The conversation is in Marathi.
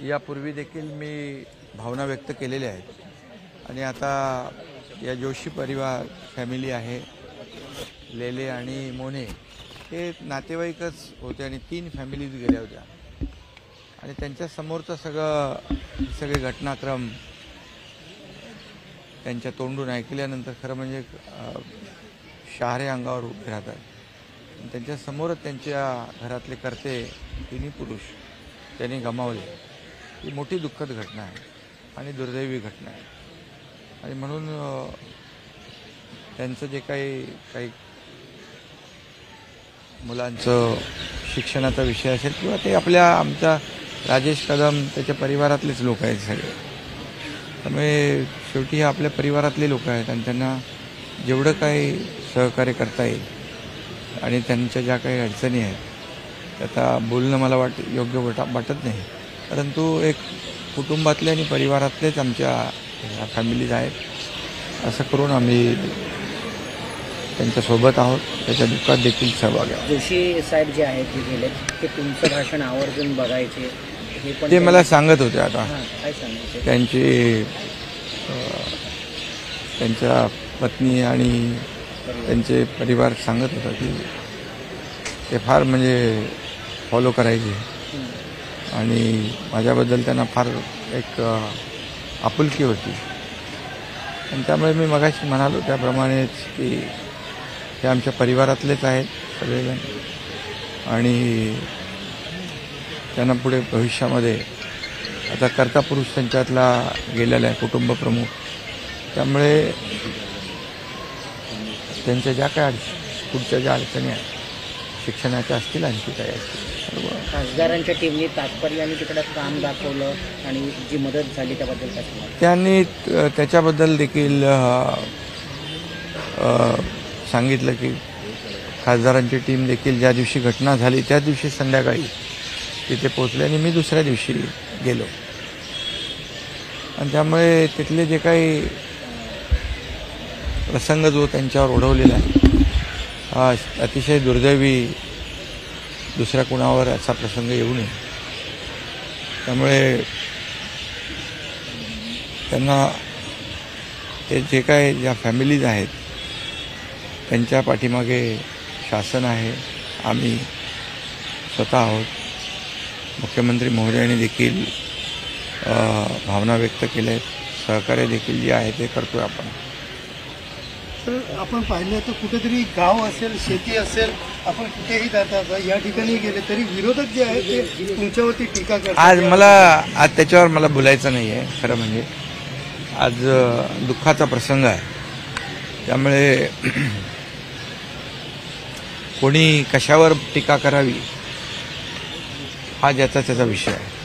यापूर्वी देखील मी भावना व्यक्त केलेल्या आहेत आणि आता या जोशी परिवार फॅमिली आहे, लेले आणि मोने हे नातेवाईकच होते आणि 3 फॅमिलीज गेल्या होत्या आणि त्यांच्या समोरचं सगळे घटनाक्रम त्यांच्या तोंडून ऐकल्यानंतर खरं म्हणजे शहारे अंगावर उभे राहतात। त्यांच्या समोरच त्यांच्या घरातले कर्ते 3 पुरुष त्यांनी गमावले। ही मोठी दुःखद घटना आहे आणि दुर्दैवी घटना आहे आणि म्हणून त्यांचं जे काही मुलांचं शिक्षणाचा विषय असेल किंवा ते आमचा राजेश कदम त्याच्या परिवारातलेच लोक आहेत सगळे, त्यामुळे शेवटी हे आपल्या परिवारातले लोक आहेत आणि त्यांना जेवढं काही सहकार्य करता येईल आणि त्यांच्या ज्या काही अडचणी आहेत त्याचा बोलणं मला योग्य वाटत नाही, परंतु एक कुटुंबातले आणि परिवारातलेच आमच्या फॅमिलीज आहेत असं करून आम्ही त्यांच्यासोबत आहोत, त्याच्या दुःखात देखील सहभागी आहोत। जोशी साहेब जे आहेत जे गेले ते तुमचं भाषण आवर्जून बघायचे हे पण ते मला सांगत होते। आता काय सांगायचे त्यांच्या पत्नी आणि त्यांचे परिवार सांगत होता की ते फार म्हणजे फॉलो करायचे आणि माझ्याबद्दल त्यांना फार एक आपुलकी होती आणि त्यामुळे मी मगाशी म्हणालो त्याप्रमाणेच की हे आमच्या परिवारातलेच आहेत सगळेजण आणि त्यांना पुढे भविष्यामध्ये आता कर्ता पुरुष त्यांच्यातला गेलेला आहे कुटुंब प्रमुख, त्यामुळे त्यांच्या ज्या काय पुढच्या ज्या अडचणी आहेत शिक्षणाच्या असतील आणखी काही असतील खासदारांच्या टीमने तात्पर्य आणि तिकडे काम दाखवलं आणि जी मदत झाली त्याबद्दल काय सांगाल? त्यांनी त्याच्याबद्दल देखील सांगितलं की खासदारांची टीम देखील ज्या दिवशी घटना झाली त्या दिवशी संध्याकाळी तिथे पोचले आणि मी दुसऱ्या दिवशी गेलो आणि त्यामुळे तिथले जे काही प्रसंग जो त्यांच्यावर ओढवलेला आहे हा अतिशय दुर्दैवी, दुसऱ्या कुणावर असा प्रसंग येऊ नये, त्यामुळे त्यांना हे जे काय ज्या फॅमिलीज आहेत त्यांच्या पाठीमागे शासन आहे, आम्ही स्वतः आहोत। मुख्यमंत्री महोदयांनी देखील भावना व्यक्त केल्या आहेत, सहकार्य देखील जे आहे ते करतोय आपण। तर आपण पाहिलं तर कुठेतरी गाव असेल, शेती असेल, आपण कुठेही जातात या ठिकाणी गेले तरी विरोधक जे आहेत ते तुमच्यावरती टीका करतात। आज त्याच्यावर मला बोलायचं नाही आहे, खरं म्हणजे आज दुःखाचा प्रसंग आहे, त्यामुळे कोणी कशावर टीका करावी हा ज्याचा त्याचा विषय आहे।